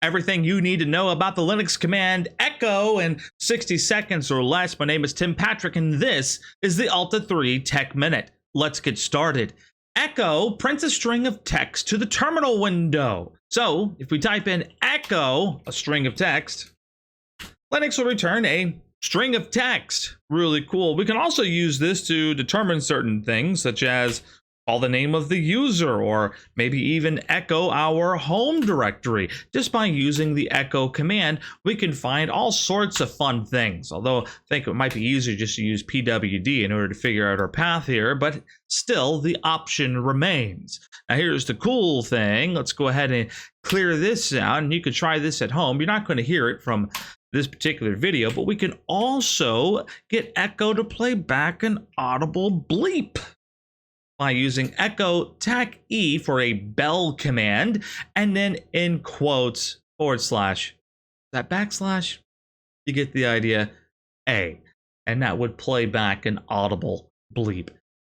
Everything you need to know about the Linux command echo in 60 seconds or less. My name is Tim Patrick, and this is the Alta3 Tech Minute. Let's get started. Echo prints a string of text to the terminal window. So if we type in echo, a string of text, Linux will return a string of text. Really cool. We can also use this to determine certain things, such as call the name of the user, or maybe even echo our home directory. Just by using the echo command, we can find all sorts of fun things. Although I think it might be easier just to use pwd in order to figure out our path here, but still the option remains. Now here's the cool thing. Let's go ahead and clear this out, and you can try this at home. You're not going to hear it from this particular video, but we can also get Echo to play back an audible bleep by using echo tac E for a bell command, and then in quotes // that backslash, you get the idea, A, and that would play back an audible bleep.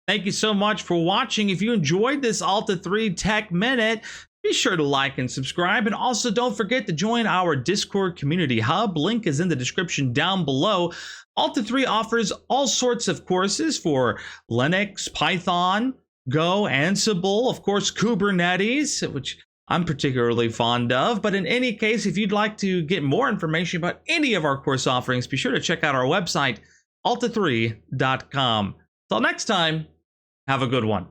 Thank you so much for watching. If you enjoyed this Alta3 Tech Minute, be sure to like and subscribe, and also don't forget to join our Discord community hub. Link is in the description down below. Alta3 offers all sorts of courses for Linux, Python, Go, Ansible, of course, Kubernetes, which I'm particularly fond of. But in any case, if you'd like to get more information about any of our course offerings, be sure to check out our website, alta3.com. Till next time, have a good one.